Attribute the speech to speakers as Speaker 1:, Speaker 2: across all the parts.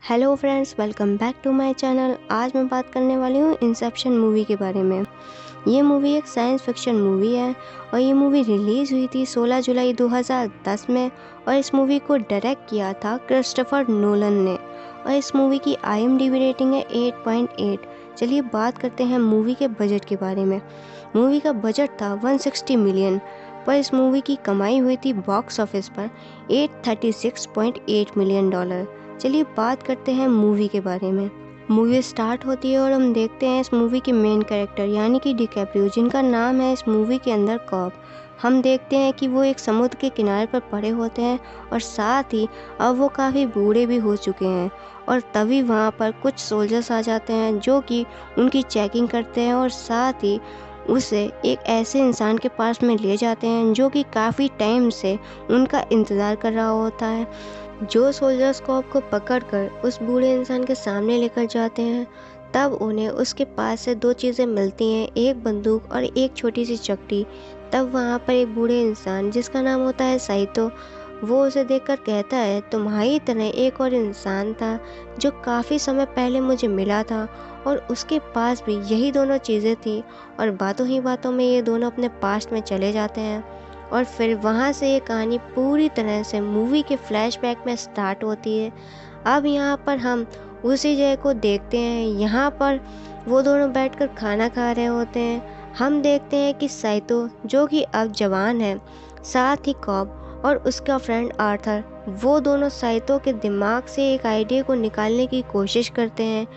Speaker 1: Hello friends, welcome back to my channel. आज मैं बात करने वाली हूँ इंसेप्शन मूवी के बारे में। ये मूवी एक साइंस फिक्शन मूवी है और ये मूवी रिलीज़ हुई थी 16 जुलाई 2010 में और इस मूवी को डायरेक्ट किया था क्रिस्टोफर नोलन ने और इस मूवी की IMDb रेटिंग है 8.8। चलिए बात करते हैं मूवी के बजट के बारे में। मूवी का बजट था 160 मिलियन पर इस मूवी की कमाई हुई थी बॉक्स ऑफिस पर $836.8 मिलियन। चलिए बात करते हैं मूवी के बारे में। मूवी स्टार्ट होती है और हम देखते हैं इस मूवी के मेन कैरेक्टर यानी कि डिकैप्रियो, जिनका नाम है इस मूवी के अंदर कॉब। हम देखते हैं कि वो एक समुद्र के किनारे पर पड़े होते हैं और साथ ही अब वो काफ़ी बूढ़े भी हो चुके हैं और तभी वहाँ पर कुछ सोल्जर्स आ जाते हैं जो कि उनकी चेकिंग करते हैं और साथ ही उसे एक ऐसे इंसान के पास में ले जाते हैं जो कि काफ़ी टाइम से उनका इंतज़ार कर रहा होता है। जो सोल्जर्स कॉब को पकड़कर उस बूढ़े इंसान के सामने लेकर जाते हैं तब उन्हें उसके पास से दो चीज़ें मिलती हैं, एक बंदूक और एक छोटी सी चकटी। तब वहाँ पर एक बूढ़े इंसान जिसका नाम होता है साइतो, वो उसे देखकर कहता है तुम्हारी तरह एक और इंसान था जो काफ़ी समय पहले मुझे मिला था और उसके पास भी यही दोनों चीज़ें थी। और बातों ही बातों में ये दोनों अपने पास्ट में चले जाते हैं और फिर वहाँ से ये कहानी पूरी तरह से मूवी के फ्लैशबैक में स्टार्ट होती है। अब यहाँ पर हम उसी जगह को देखते हैं। यहाँ पर वो दोनों बैठकर खाना खा रहे होते हैं। हम देखते हैं कि साइतो जो कि अब जवान है, साथ ही कॉब और उसका फ्रेंड आर्थर, वो दोनों साइतो के दिमाग से एक आइडिया को निकालने की कोशिश करते हैं।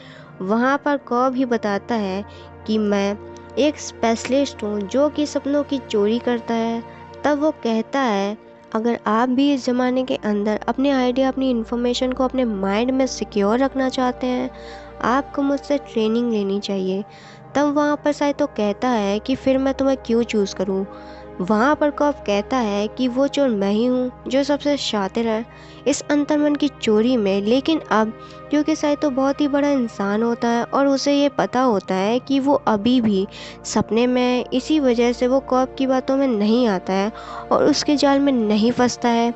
Speaker 1: वहाँ पर कॉब ही बताता है कि मैं एक स्पेशलिस्ट हूँ जो कि सपनों की चोरी करता है। तब वो कहता है अगर आप भी इस ज़माने के अंदर अपने आइडिया, अपनी इन्फॉर्मेशन को अपने माइंड में सिक्योर रखना चाहते हैं, आपको मुझसे ट्रेनिंग लेनी चाहिए। तब वहाँ पर शायद तो कहता है कि फिर मैं तुम्हें क्यों चूज़ करूँ। वहाँ पर कॉप कहता है कि वो चोर मैं ही हूँ जो सबसे शातिर है इस अंतर्मन की चोरी में। लेकिन अब क्योंकि साइतो बहुत ही बड़ा इंसान होता है और उसे ये पता होता है कि वो अभी भी सपने में है, इसी वजह से वो कॉप की बातों में नहीं आता है और उसके जाल में नहीं फंसता है।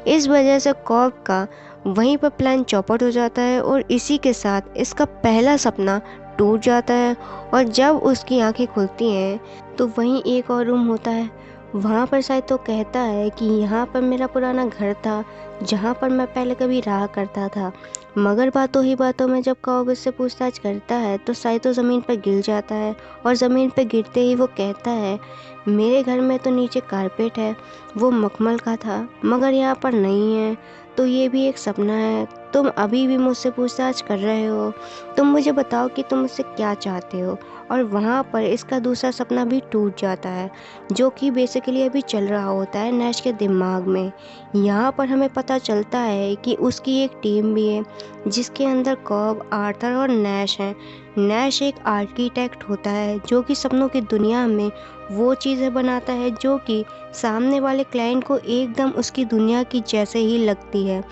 Speaker 1: इस वजह से कॉप का वहीं पर प्लान चौपट हो जाता है और इसी के साथ इसका पहला सपना टूट जाता है। और जब उसकी आंखें खुलती हैं तो वहीं एक और रूम होता है। वहाँ पर शायद तो कहता है कि यहाँ पर मेरा पुराना घर था जहाँ पर मैं पहले कभी रहा करता था। मगर बातों ही बातों में जब कॉब उससे पूछताछ करता है तो शायद तो ज़मीन पर गिर जाता है और ज़मीन पर गिरते ही वो कहता है मेरे घर में तो नीचे कारपेट है, वो मखमल का था मगर यहाँ पर नहीं है, तो ये भी एक सपना है। तुम अभी भी मुझसे पूछताछ कर रहे हो, तुम मुझे बताओ कि तुम मुझसे क्या चाहते हो। और वहाँ पर इसका दूसरा सपना भी टूट जाता है जो कि बेसिकली अभी चल रहा होता है नैश के दिमाग में। यहाँ पर हमें पता चलता है कि उसकी एक टीम भी है जिसके अंदर कॉब, आर्थर और नैश हैं। नैश एक आर्किटेक्ट होता है जो कि सपनों की दुनिया में वो चीज़ें बनाता है जो कि सामने वाले क्लाइंट को एकदम उसकी दुनिया की जैसे ही लगती है।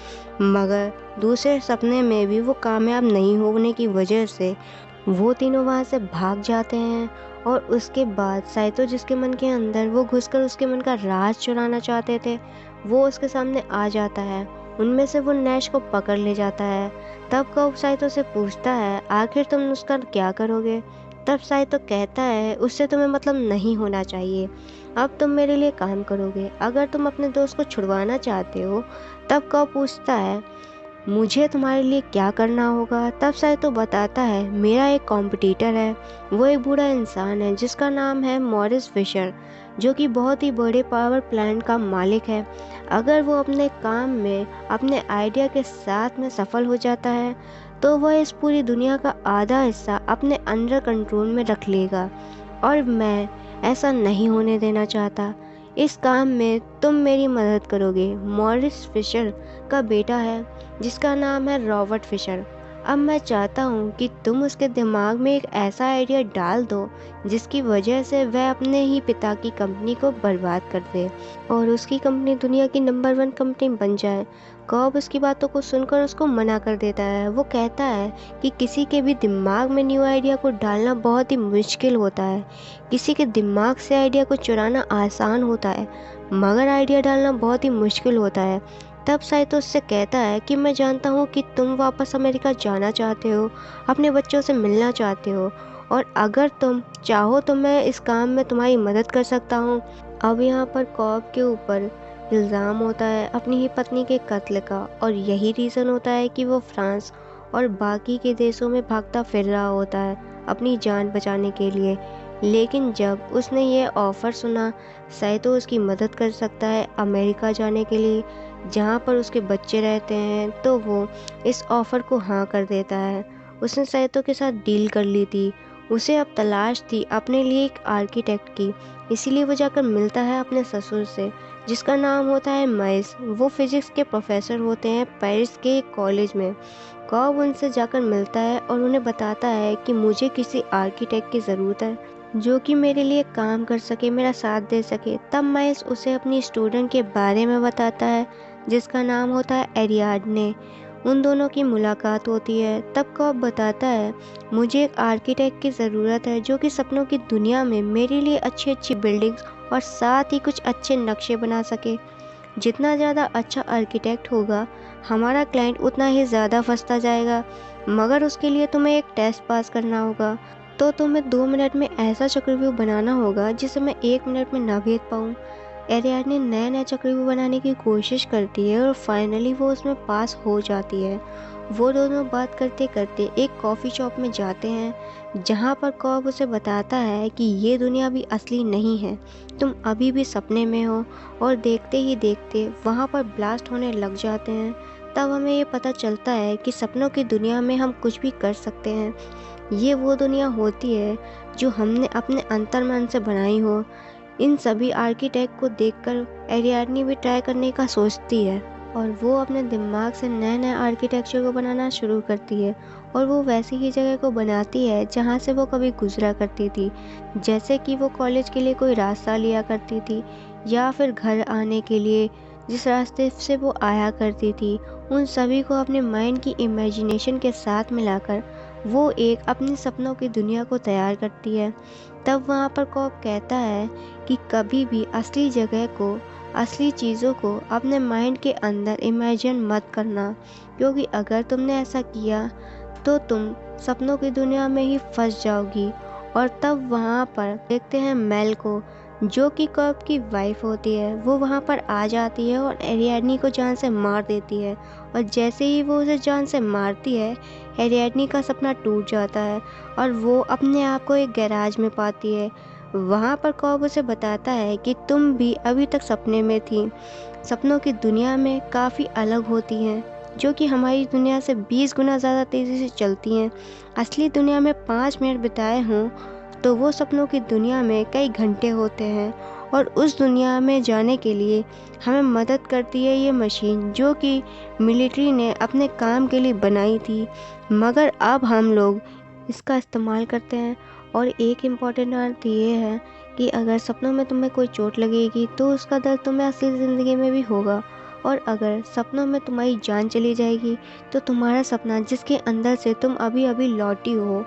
Speaker 1: मगर दूसरे सपने में भी वो कामयाब नहीं होने की वजह से वो तीनों वहाँ से भाग जाते हैं। और उसके बाद साइतो जिसके मन के अंदर वो घुसकर उसके मन का राज चुराना चाहते थे, वो उसके सामने आ जाता है। उनमें से वो नैश को पकड़ ले जाता है। तब कब साइतो से पूछता है आखिर तुम उसका क्या करोगे। तब साइतो कहता है उससे तुम्हें मतलब नहीं होना चाहिए, अब तुम मेरे लिए काम करोगे अगर तुम अपने दोस्त को छुड़वाना चाहते हो। तब कब पूछता है मुझे तुम्हारे लिए क्या करना होगा। तब शायद तो बताता है मेरा एक कॉम्पिटिटर है, वो एक बूढ़ा इंसान है जिसका नाम है मॉरिस फिशर, जो कि बहुत ही बड़े पावर प्लांट का मालिक है। अगर वो अपने काम में अपने आइडिया के साथ में सफल हो जाता है तो वह इस पूरी दुनिया का आधा हिस्सा अपने अंडर कंट्रोल में रख लेगा और मैं ऐसा नहीं होने देना चाहता। इस काम में तुम मेरी मदद करोगे। मॉरिस फिशर का बेटा है जिसका नाम है रॉबर्ट फिशर। अब मैं चाहता हूँ कि तुम उसके दिमाग में एक ऐसा आइडिया डाल दो जिसकी वजह से वह अपने ही पिता की कंपनी को बर्बाद कर दे और उसकी कंपनी दुनिया की नंबर 1 कंपनी बन जाए। कॉब उसकी बातों को सुनकर उसको मना कर देता है। वो कहता है कि किसी के भी दिमाग में न्यू आइडिया को डालना बहुत ही मुश्किल होता है, किसी के दिमाग से आइडिया को चुराना आसान होता है मगर आइडिया डालना बहुत ही मुश्किल होता है। तब साइतो उससे कहता है कि मैं जानता हूँ कि तुम वापस अमेरिका जाना चाहते हो, अपने बच्चों से मिलना चाहते हो, और अगर तुम चाहो तो मैं इस काम में तुम्हारी मदद कर सकता हूँ। अब यहाँ पर कॉब के ऊपर इल्ज़ाम होता है अपनी ही पत्नी के कत्ल का, और यही रीज़न होता है कि वो फ्रांस और बाकी के देशों में भागता फिर रहा होता है अपनी जान बचाने के लिए। लेकिन जब उसने ये ऑफ़र सुना, साइतो उसकी मदद कर सकता है अमेरिका जाने के लिए जहाँ पर उसके बच्चे रहते हैं, तो वो इस ऑफ़र को हाँ कर देता है। उसने साइतो के साथ डील कर ली थी। उसे अब तलाश थी अपने लिए एक आर्किटेक्ट की, इसीलिए वो जाकर मिलता है अपने ससुर से, जिसका नाम होता है माइल्स। वो फिजिक्स के प्रोफेसर होते हैं पेरिस के एक कॉलेज में। कॉब उनसे जाकर मिलता है और उन्हें बताता है कि मुझे किसी आर्किटेक्ट की ज़रूरत है जो कि मेरे लिए काम कर सके, मेरा साथ दे सके। तब माइल्स उसे अपनी स्टूडेंट के बारे में बताता है जिसका नाम होता है एरियाडने। उन दोनों की मुलाकात होती है। तब कॉब बताता है मुझे एक आर्किटेक्ट की ज़रूरत है जो कि सपनों की दुनिया में मेरे लिए अच्छी अच्छी बिल्डिंग्स और साथ ही कुछ अच्छे नक्शे बना सके। जितना ज़्यादा अच्छा आर्किटेक्ट होगा हमारा क्लाइंट उतना ही ज़्यादा फंसता जाएगा, मगर उसके लिए तुम्हें एक टेस्ट पास करना होगा। तो तुम्हें 2 मिनट में ऐसा चक्रव्यूह बनाना होगा जिसे मैं 1 मिनट में ना भेद पाऊँ। एरियाडने नया नया चक्रव्यूह बनाने की कोशिश करती है और फाइनली वो उसमें पास हो जाती है। वो दोनों बात करते करते एक कॉफ़ी शॉप में जाते हैं जहाँ पर कॉब उसे बताता है कि ये दुनिया भी असली नहीं है, तुम अभी भी सपने में हो। और देखते ही देखते वहाँ पर ब्लास्ट होने लग जाते हैं। तब हमें ये पता चलता है कि सपनों की दुनिया में हम कुछ भी कर सकते हैं। ये वो दुनिया होती है जो हमने अपने अंतर्मन से बनाई हो। इन सभी आर्किटेक्ट को देखकर एरियाडने भी ट्राई करने का सोचती है और वो अपने दिमाग से नए नए आर्किटेक्चर को बनाना शुरू करती है, और वो वैसी ही जगह को बनाती है जहाँ से वो कभी गुजरा करती थी, जैसे कि वो कॉलेज के लिए कोई रास्ता लिया करती थी या फिर घर आने के लिए जिस रास्ते से वो आया करती थी। उन सभी को अपने माइंड की इमेजिनेशन के साथ मिलाकर वो एक अपनी सपनों की दुनिया को तैयार करती है। तब वहाँ पर कॉब कहता है कि कभी भी असली जगह को, असली चीज़ों को अपने माइंड के अंदर इमेजिन मत करना, क्योंकि अगर तुमने ऐसा किया तो तुम सपनों की दुनिया में ही फंस जाओगी। और तब वहाँ पर देखते हैं मेल को, जो कि कॉब की वाइफ होती है। वो वहाँ पर आ जाती है और एरियाडने को जान से मार देती है, और जैसे ही वो उसे जान से मारती है एरियाडने का सपना टूट जाता है और वो अपने आप को एक गैराज में पाती है। वहाँ पर कॉब उसे बताता है कि तुम भी अभी तक सपने में थी। सपनों की दुनिया में काफ़ी अलग होती हैं, जो कि हमारी दुनिया से 20 गुना ज़्यादा तेज़ी से चलती हैं। असली दुनिया में 5 मिनट बिताए हों तो वो सपनों की दुनिया में कई घंटे होते हैं। और उस दुनिया में जाने के लिए हमें मदद करती है ये मशीन, जो कि मिलिट्री ने अपने काम के लिए बनाई थी, मगर अब हम लोग इसका इस्तेमाल करते हैं। और एक इम्पॉर्टेंट बात ये है कि अगर सपनों में तुम्हें कोई चोट लगेगी तो उसका दर्द तुम्हें असली ज़िंदगी में भी होगा, और अगर सपनों में तुम्हारी जान चली जाएगी तो तुम्हारा सपना जिसके अंदर से तुम अभी अभी लौटी हो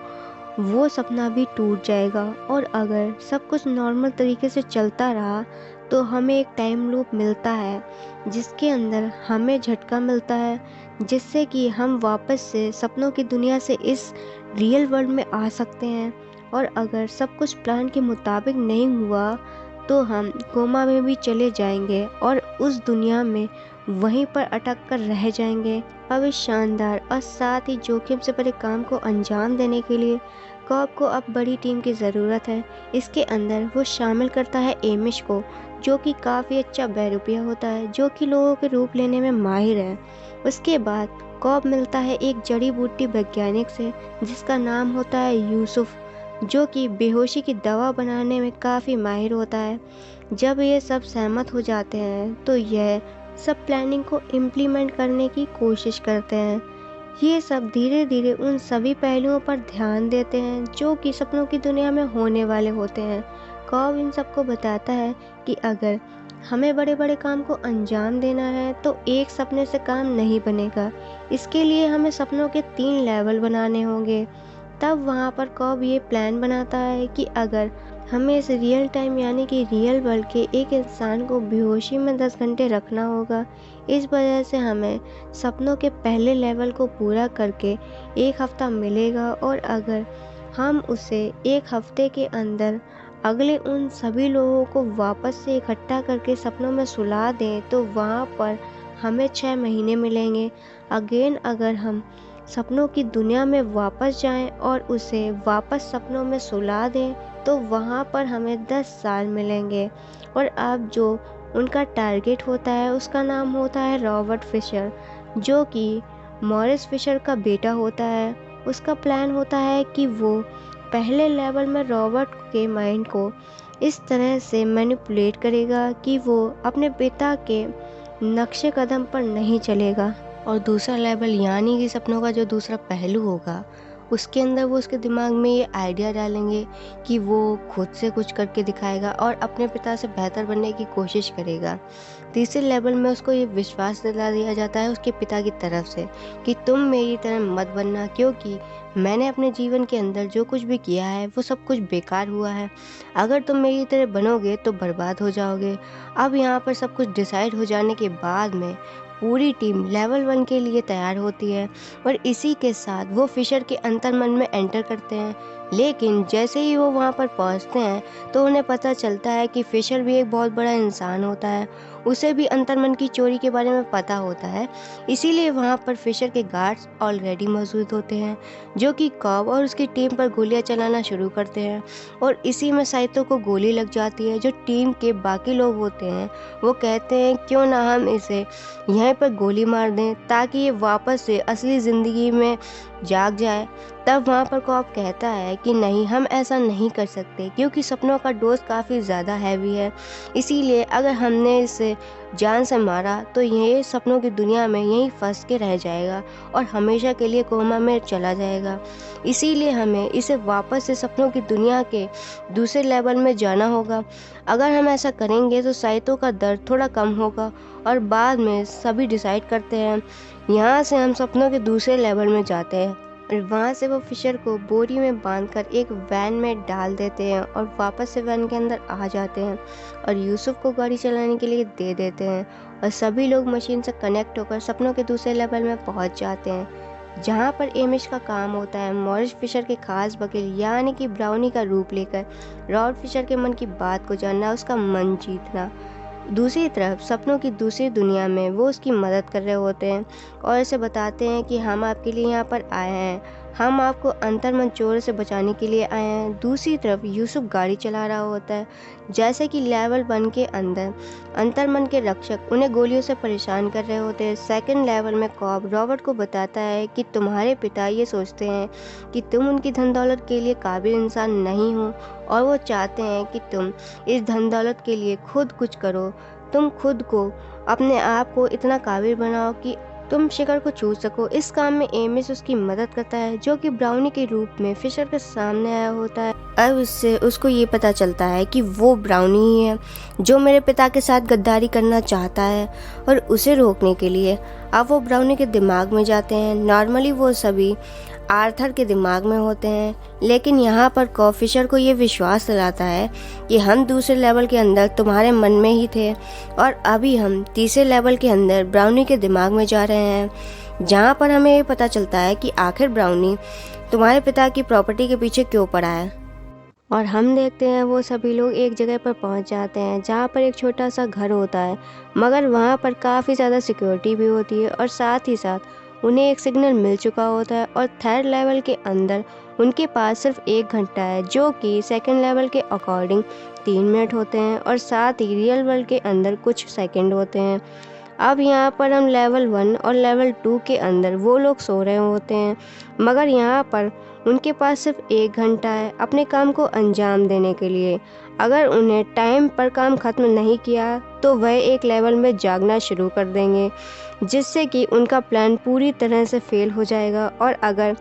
Speaker 1: वो सपना भी टूट जाएगा। और अगर सब कुछ नॉर्मल तरीके से चलता रहा तो हमें एक टाइम लूप मिलता है जिसके अंदर हमें झटका मिलता है, जिससे कि हम वापस से सपनों की दुनिया से इस रियल वर्ल्ड में आ सकते हैं। और अगर सब कुछ प्लान के मुताबिक नहीं हुआ तो हम कोमा में भी चले जाएंगे और उस दुनिया में वहीं पर अटक कर रह जाएंगे। अब इस शानदार और साथ ही जोखिम से भरे काम को अंजाम देने के लिए कॉब को अब बड़ी टीम की ज़रूरत है। इसके अंदर वो शामिल करता है एमिश को, जो कि काफ़ी अच्छा बहरूपिया होता है, जो कि लोगों के रूप लेने में माहिर है। उसके बाद कॉब मिलता है एक जड़ी बूटी वैज्ञानिक से जिसका नाम होता है यूसुफ, जो कि बेहोशी की दवा बनाने में काफ़ी माहिर होता है। जब ये सब सहमत हो जाते हैं तो यह सब प्लानिंग को इम्प्लीमेंट करने की कोशिश करते हैं। ये सब धीरे धीरे उन सभी पहलुओं पर ध्यान देते हैं जो कि सपनों की दुनिया में होने वाले होते हैं। कॉब इन सबको बताता है कि अगर हमें बड़े बड़े काम को अंजाम देना है तो एक सपने से काम नहीं बनेगा। इसके लिए हमें सपनों के 3 लेवल बनाने होंगे। तब वहाँ पर कॉब ये प्लान बनाता है कि अगर हमें इस रियल टाइम यानी कि रियल वर्ल्ड के एक इंसान को बेहोशी में 10 घंटे रखना होगा, इस वजह से हमें सपनों के पहले लेवल को पूरा करके 1 हफ़्ता मिलेगा, और अगर हम उसे 1 हफ़्ते के अंदर अगले उन सभी लोगों को वापस से इकट्ठा करके सपनों में सुला दें तो वहाँ पर हमें 6 महीने मिलेंगे। अगेन अगर हम सपनों की दुनिया में वापस जाएं और उसे वापस सपनों में सुला दें तो वहाँ पर हमें 10 साल मिलेंगे। और अब जो उनका टारगेट होता है उसका नाम होता है रॉबर्ट फिशर, जो कि मॉरिस फिशर का बेटा होता है। उसका प्लान होता है कि वो पहले लेवल में रॉबर्ट के माइंड को इस तरह से मैनिपुलेट करेगा कि वो अपने पिता के नक्शे कदम पर नहीं चलेगा। और दूसरा लेवल यानी कि सपनों का जो दूसरा पहलू होगा उसके अंदर वो उसके दिमाग में ये आइडिया डालेंगे कि वो खुद से कुछ करके दिखाएगा और अपने पिता से बेहतर बनने की कोशिश करेगा। तीसरे लेवल में उसको ये विश्वास दिला दिया जाता है उसके पिता की तरफ से कि तुम मेरी तरह मत बनना, क्योंकि मैंने अपने जीवन के अंदर जो कुछ भी किया है वो सब कुछ बेकार हुआ है। अगर तुम मेरी तरह बनोगे तो बर्बाद हो जाओगे। अब यहाँ पर सब कुछ डिसाइड हो जाने के बाद में पूरी टीम लेवल 1 के लिए तैयार होती है और इसी के साथ वो फिशर के अंतर्मन में एंटर करते हैं। लेकिन जैसे ही वो वहाँ पर पहुँचते हैं तो उन्हें पता चलता है कि फिशर भी एक बहुत बड़ा इंसान होता है, उसे भी अंतर्मन की चोरी के बारे में पता होता है। इसीलिए वहाँ पर फिशर के गार्ड्स ऑलरेडी मौजूद होते हैं जो कि कॉब और उसकी टीम पर गोलियां चलाना शुरू करते हैं। और इसी में साइतो को गोली लग जाती है। जो टीम के बाकी लोग होते हैं वो कहते हैं क्यों ना हम इसे यहीं पर गोली मार दें ताकि ये वापस से असली ज़िंदगी में जाग जाए। तब वहाँ पर कॉब कहता है कि नहीं, हम ऐसा नहीं कर सकते क्योंकि सपनों का डोज काफ़ी ज़्यादा हैवी है, इसीलिए अगर हमने इसे जान से मारा तो ये सपनों की दुनिया में यहीं फंस के रह जाएगा और हमेशा के लिए कोमा में चला जाएगा। इसीलिए हमें इसे वापस से सपनों की दुनिया के दूसरे लेवल में जाना होगा। अगर हम ऐसा करेंगे तो साइतो का दर्द थोड़ा कम होगा। और बाद में सभी डिसाइड करते हैं। यहाँ से हम सपनों के दूसरे लेवल में जाते हैं और वहाँ से वो फिशर को बोरी में बांधकर एक वैन में डाल देते हैं और वापस से वैन के अंदर आ जाते हैं और यूसुफ को गाड़ी चलाने के लिए दे देते हैं और सभी लोग मशीन से कनेक्ट होकर सपनों के दूसरे लेवल में पहुँच जाते हैं, जहाँ पर एमिश का काम होता है मॉरिस फिशर के खास वकील यानी कि ब्राउनी का रूप लेकर रॉबर्ट फिशर के मन की बात को जानना, उसका मन जीतना। दूसरी तरफ सपनों की दूसरी दुनिया में वो उसकी मदद कर रहे होते हैं और इसे बताते हैं कि हम आपके लिए यहाँ पर आए हैं, हम आपको अंतर्मन चोर से बचाने के लिए आए हैं। दूसरी तरफ यूसुफ गाड़ी चला रहा होता है। जैसे कि लेवल 1 के अंदर अंतर्मन के रक्षक उन्हें गोलियों से परेशान कर रहे होते हैं। सेकंड लेवल में कॉब रॉबर्ट को बताता है कि तुम्हारे पिता ये सोचते हैं कि तुम उनकी धन दौलत के लिए काबिल इंसान नहीं हो और वो चाहते हैं कि तुम इस धन दौलत के लिए खुद कुछ करो। तुम खुद को अपने आप को इतना काबिल बनाओ कि तुम शिखर को छू सको। इस काम में एमिस उसकी मदद करता है जो कि ब्राउनी के रूप में फिशर के सामने आया होता है। अब इससे उसको ये पता चलता है कि वो ब्राउनी ही है जो मेरे पिता के साथ गद्दारी करना चाहता है और उसे रोकने के लिए अब वो ब्राउनी के दिमाग में जाते हैं। नॉर्मली वो सभी आर्थर के दिमाग में होते हैं, लेकिन यहाँ पर कॉब फिशर को ये विश्वास दिलाता है कि हम दूसरे लेवल के अंदर तुम्हारे मन में ही थे और अभी हम तीसरे लेवल के अंदर ब्राउनी के दिमाग में जा रहे हैं, जहाँ पर हमें ये पता चलता है कि आखिर ब्राउनी तुम्हारे पिता की प्रॉपर्टी के पीछे क्यों पड़ा है। और हम देखते हैं वो सभी लोग एक जगह पर पहुंच जाते हैं जहाँ पर एक छोटा सा घर होता है, मगर वहाँ पर काफ़ी ज़्यादा सिक्योरिटी भी होती है और साथ ही साथ उन्हें एक सिग्नल मिल चुका होता है और थर्ड लेवल के अंदर उनके पास सिर्फ 1 घंटा है जो कि सेकंड लेवल के अकॉर्डिंग 3 मिनट होते हैं और साथ ही रियल वर्ल्ड के अंदर कुछ सेकंड होते हैं। अब यहाँ पर हम लेवल 1 और लेवल 2 के अंदर वो लोग सो रहे होते हैं, मगर यहाँ पर उनके पास सिर्फ 1 घंटा है अपने काम को अंजाम देने के लिए। अगर उन्हें टाइम पर काम ख़त्म नहीं किया तो वह एक लेवल में जागना शुरू कर देंगे, जिससे कि उनका प्लान पूरी तरह से फेल हो जाएगा। और अगर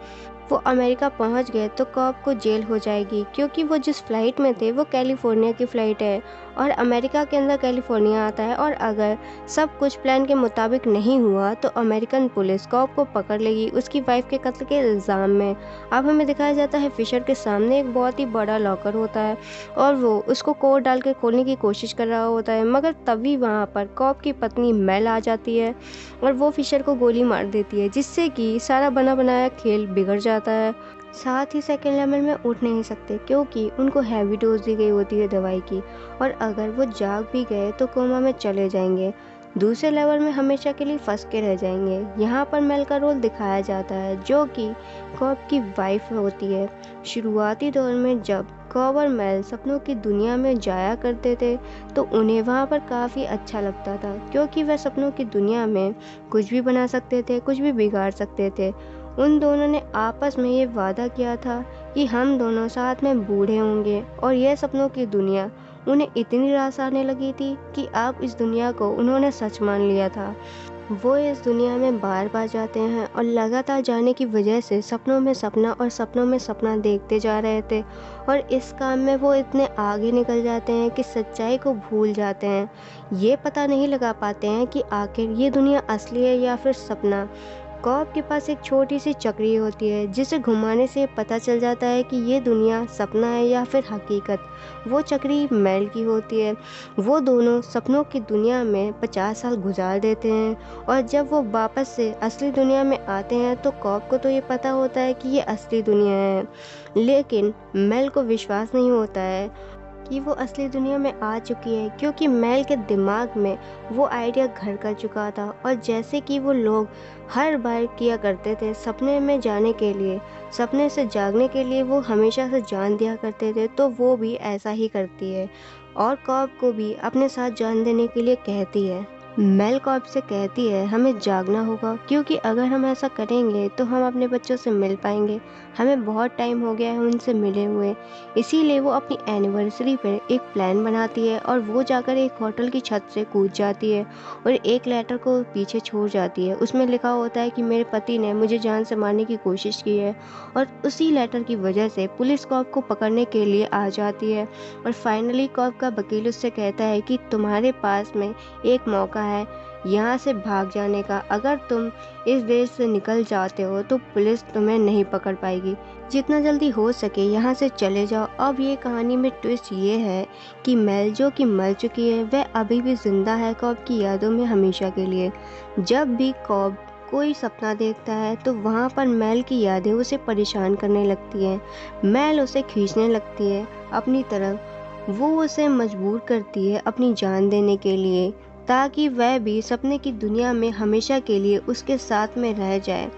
Speaker 1: वो अमेरिका पहुंच गए तो कॉब को जेल हो जाएगी क्योंकि वो जिस फ़्लाइट में थे वो कैलिफोर्निया की फ़्लाइट है और अमेरिका के अंदर कैलिफोर्निया आता है। और अगर सब कुछ प्लान के मुताबिक नहीं हुआ तो अमेरिकन पुलिस कॉब को पकड़ लेगी उसकी वाइफ के कत्ल के इल्ज़ाम में। अब हमें दिखाया जाता है फिशर के सामने एक बहुत ही बड़ा लॉकर होता है और वो उसको कोड डाल के खोलने की कोशिश कर रहा होता है, मगर तभी वहाँ पर कॉब की पत्नी मेल आ जाती है और वो फिशर को गोली मार देती है, जिससे कि सारा बना बनाया खेल बिगड़ जाता है। साथ ही सेकेंड लेवल में उठ नहीं सकते क्योंकि उनको हैवी डोज दी गई होती है दवाई की, और अगर वो जाग भी गए तो कोमा में चले जाएंगे। दूसरे लेवल में हमेशा के लिए फंस के रह जाएंगे। यहाँ पर मेल का रोल दिखाया जाता है जो कि कॉब की वाइफ होती है। शुरुआती दौर में जब कॉब और मेल सपनों की दुनिया में जाया करते थे तो उन्हें वहाँ पर काफ़ी अच्छा लगता था क्योंकि वह सपनों की दुनिया में कुछ भी बना सकते थे, कुछ भी बिगाड़ सकते थे। उन दोनों ने आपस में ये वादा किया था कि हम दोनों साथ में बूढ़े होंगे, और यह सपनों की दुनिया उन्हें इतनी रास आने लगी थी कि अब इस दुनिया को उन्होंने सच मान लिया था। वो इस दुनिया में बार बार जाते हैं और लगातार जाने की वजह से सपनों में सपना और सपनों में सपना देखते जा रहे थे, और इस काम में वो इतने आगे निकल जाते हैं कि सच्चाई को भूल जाते हैं। ये पता नहीं लगा पाते हैं कि आखिर ये दुनिया असली है या फिर सपना। कॉब के पास एक छोटी सी चक्री होती है जिसे घुमाने से पता चल जाता है कि ये दुनिया सपना है या फिर हकीकत। वो चक्री मेल की होती है। वो दोनों सपनों की दुनिया में 50 साल गुजार देते हैं, और जब वो वापस से असली दुनिया में आते हैं तो कॉब को तो ये पता होता है कि ये असली दुनिया है, लेकिन मेल को विश्वास नहीं होता है कि वो असली दुनिया में आ चुकी है, क्योंकि मेल के दिमाग में वो आइडिया घर कर चुका था। और जैसे कि वो लोग हर बार किया करते थे सपने में जाने के लिए, सपने से जागने के लिए वो हमेशा से जान दिया करते थे, तो वो भी ऐसा ही करती है और कॉब को भी अपने साथ जान देने के लिए कहती है। मेल कॉब से कहती है हमें जागना होगा, क्योंकि अगर हम ऐसा करेंगे तो हम अपने बच्चों से मिल पाएंगे। हमें बहुत टाइम हो गया है उनसे मिले हुए। इसीलिए वो अपनी एनिवर्सरी पर एक प्लान बनाती है और वो जाकर एक होटल की छत से कूद जाती है और एक लेटर को पीछे छोड़ जाती है। उसमें लिखा होता है कि मेरे पति ने मुझे जान से मारने की कोशिश की है, और उसी लेटर की वजह से पुलिस कॉब को पकड़ने के लिए आ जाती है। और फाइनली कॉब का वकील उससे कहता है कि तुम्हारे पास में एक मौका है यहाँ से भाग जाने का। अगर तुम इस देश से निकल जाते हो तो पुलिस तुम्हें नहीं पकड़ पाएगी। जितना जल्दी हो सके यहाँ से चले जाओ। अब ये कहानी में ट्विस्ट ये है कि मेल जो कि मर चुकी है वह अभी भी जिंदा है कॉब की यादों में हमेशा के लिए। जब भी कॉब कोई सपना देखता है तो वहाँ पर मेल की यादें उसे परेशान करने लगती हैं। मेल उसे खींचने लगती है अपनी तरफ। वो उसे मजबूर करती है अपनी जान देने के लिए, ताकि वह भी सपने की दुनिया में हमेशा के लिए उसके साथ में रह जाए।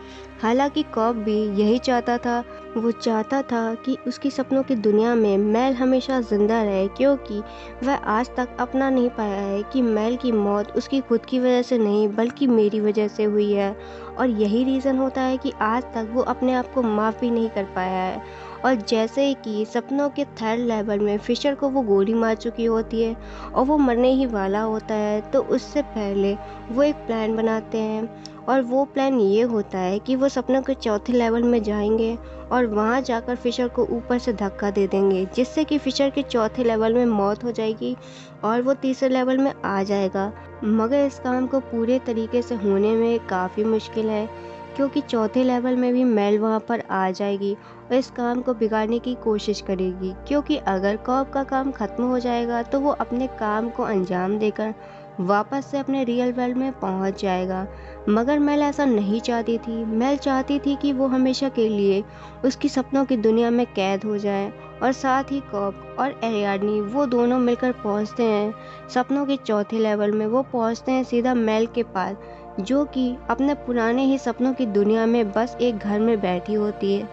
Speaker 1: हालांकि कॉब भी यही चाहता था। वो चाहता था कि उसकी सपनों की दुनिया में मेल हमेशा जिंदा रहे, क्योंकि वह आज तक अपना नहीं पाया है कि मेल की मौत उसकी खुद की वजह से नहीं बल्कि मेरी वजह से हुई है। और यही रीज़न होता है कि आज तक वो अपने आप को माफ़ भी नहीं कर पाया है। और जैसे कि सपनों के थर्ड लेवल में फिशर को वो गोली मार चुकी होती है और वो मरने ही वाला होता है, तो उससे पहले वो एक प्लान बनाते हैं। और वो प्लान ये होता है कि वो सपनों के चौथे लेवल में जाएंगे और वहाँ जाकर फिशर को ऊपर से धक्का दे देंगे, जिससे कि फिशर के चौथे लेवल में मौत हो जाएगी और वो तीसरे लेवल में आ जाएगा। मगर इस काम को पूरे तरीके से होने में काफ़ी मुश्किल है, क्योंकि चौथे लेवल में भी मेल वहाँ पर आ जाएगी और इस काम को बिगाड़ने की कोशिश करेगी, क्योंकि अगर कॉब का काम ख़त्म हो जाएगा तो वो अपने काम को अंजाम देकर वापस से अपने रियल वर्ल्ड में पहुंच जाएगा। मगर मेल ऐसा नहीं चाहती थी। मेल चाहती थी कि वो हमेशा के लिए उसकी सपनों की दुनिया में कैद हो जाए। और साथ ही कॉब और एरियाडनी वो दोनों मिलकर पहुंचते हैं सपनों के चौथे लेवल में। वो पहुंचते हैं सीधा मेल के पास, जो कि अपने पुराने ही सपनों की दुनिया में बस एक घर में बैठी होती है।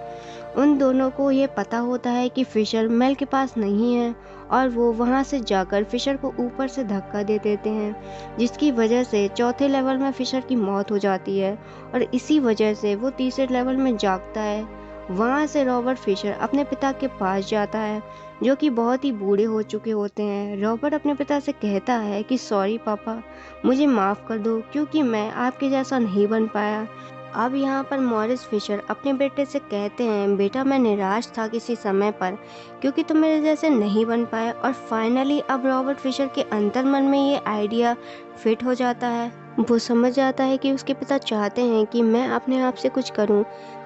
Speaker 1: उन दोनों को ये पता होता है कि फिशर मेल के पास नहीं है, और वो वहाँ से जाकर फिशर को ऊपर से धक्का दे देते हैं, जिसकी वजह से चौथे लेवल में फिशर की मौत हो जाती है। और इसी वजह से वो तीसरे लेवल में जागता है। वहाँ से रॉबर्ट फिशर अपने पिता के पास जाता है, जो कि बहुत ही बूढ़े हो चुके होते हैं। रॉबर्ट अपने पिता से कहता है कि सॉरी पापा, मुझे माफ़ कर दो, क्योंकि मैं आपके जैसा नहीं बन पाया। अब यहाँ पर मॉरिस फिशर अपने बेटे से कहते हैं, बेटा मैं निराश था किसी समय पर क्योंकि तुम मेरे जैसे नहीं बन पाए। और फाइनली अब रॉबर्ट फिशर के अंतर्मन में ये आइडिया फिट हो जाता है। वो समझ जाता है कि उसके पिता चाहते हैं कि मैं अपने आप से कुछ करूं,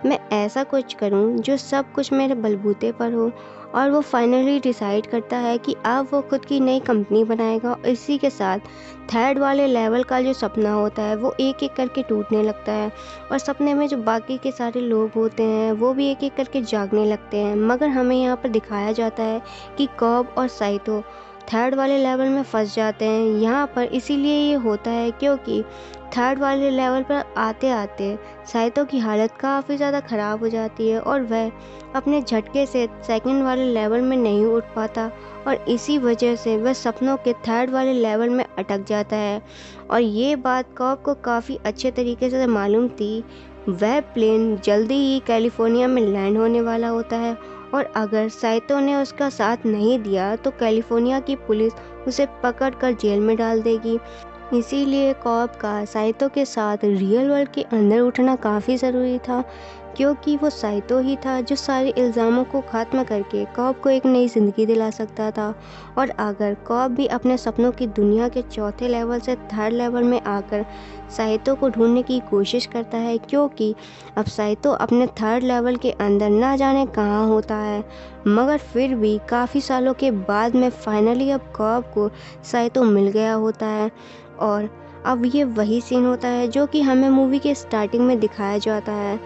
Speaker 1: मैं ऐसा कुछ करूं जो सब कुछ मेरे बलबूते पर हो। और वो फाइनली डिसाइड करता है कि अब वो खुद की नई कंपनी बनाएगा। और इसी के साथ थर्ड वाले लेवल का जो सपना होता है वो एक एक करके टूटने लगता है। और सपने में जो बाकी के सारे लोग होते हैं वो भी एक एक करके जागने लगते हैं। मगर हमें यहाँ पर दिखाया जाता है कि कॉब और साइतो थर्ड वाले लेवल में फंस जाते हैं। यहाँ पर इसीलिए ये होता है क्योंकि थर्ड वाले लेवल पर आते आते साइतो की हालत काफ़ी ज़्यादा ख़राब हो जाती है और वह अपने झटके से सेकंड वाले लेवल में नहीं उठ पाता। और इसी वजह से वह सपनों के थर्ड वाले लेवल में अटक जाता है। और ये बात कॉब को काफ़ी अच्छे तरीके से मालूम थी। वह प्लेन जल्दी ही कैलिफोर्निया में लैंड होने वाला होता है और अगर साइतो ने उसका साथ नहीं दिया तो कैलिफोर्निया की पुलिस उसे पकड़कर जेल में डाल देगी। इसीलिए कॉब का साइतो के साथ रियल वर्ल्ड के अंदर उठना काफ़ी ज़रूरी था क्योंकि वो साइतो ही था जो सारे इल्ज़ामों को ख़त्म करके कॉब को एक नई ज़िंदगी दिला सकता था। और अगर कॉब भी अपने सपनों की दुनिया के चौथे लेवल से थर्ड लेवल में आकर साइतो को ढूंढने की कोशिश करता है क्योंकि अब साइतो अपने थर्ड लेवल के अंदर ना जाने कहाँ होता है। मगर फिर भी काफ़ी सालों के बाद में फाइनली अब कॉब को साइतो मिल गया होता है। और अब ये वही सीन होता है जो कि हमें मूवी के स्टार्टिंग में दिखाया जाता है।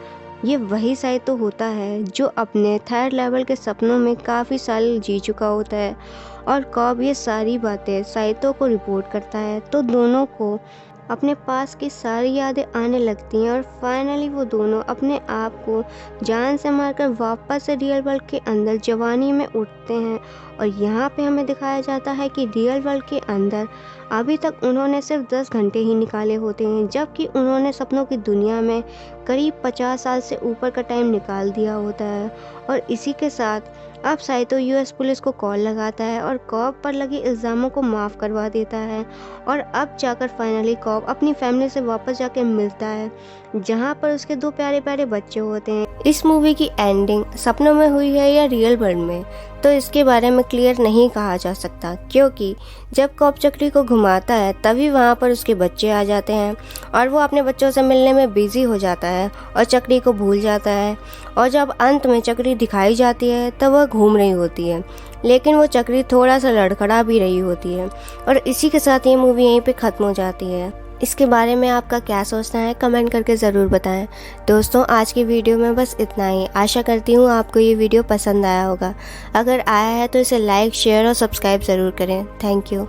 Speaker 1: ये वही साइतो होता है जो अपने थर्ड लेवल के सपनों में काफ़ी साल जी चुका होता है। और कॉब ये सारी बातें साइतो को रिपोर्ट करता है तो दोनों को अपने पास की सारी यादें आने लगती हैं। और फाइनली वो दोनों अपने आप को जान से मारकर वापस से रियल वर्ल्ड के अंदर जवानी में उठते हैं। और यहाँ पे हमें दिखाया जाता है कि रियल वर्ल्ड के अंदर अभी तक उन्होंने सिर्फ 10 घंटे ही निकाले होते हैं जबकि उन्होंने सपनों की दुनिया में करीब 50 साल से ऊपर का टाइम निकाल दिया होता है। और इसी के साथ अब साइतो यूएस पुलिस को कॉल लगाता है और कॉब पर लगे इल्ज़ामों को माफ़ करवा देता है। और अब जाकर फाइनली कॉब अपनी फैमिली से वापस जाके मिलता है जहां पर उसके 2 प्यारे प्यारे बच्चे होते हैं। इस मूवी की एंडिंग सपनों में हुई है या रियल वर्ल्ड में तो इसके बारे में क्लियर नहीं कहा जा सकता क्योंकि जब कॉब चक्री को घुमाता है तभी वहाँ पर उसके बच्चे आ जाते हैं और वो अपने बच्चों से मिलने में बिजी हो जाता है और चक्री को भूल जाता है। और जब अंत में चक्री दिखाई जाती है तब वह घूम रही होती है लेकिन वो चक्री थोड़ा सा लड़खड़ा भी रही होती है। और इसी के साथ ये मूवी यहीं पे ख़त्म हो जाती है। इसके बारे में आपका क्या सोचना है कमेंट करके ज़रूर बताएं। दोस्तों आज की वीडियो में बस इतना ही। आशा करती हूँ आपको ये वीडियो पसंद आया होगा। अगर आया है तो इसे लाइक शेयर और सब्सक्राइब ज़रूर करें। Thank you.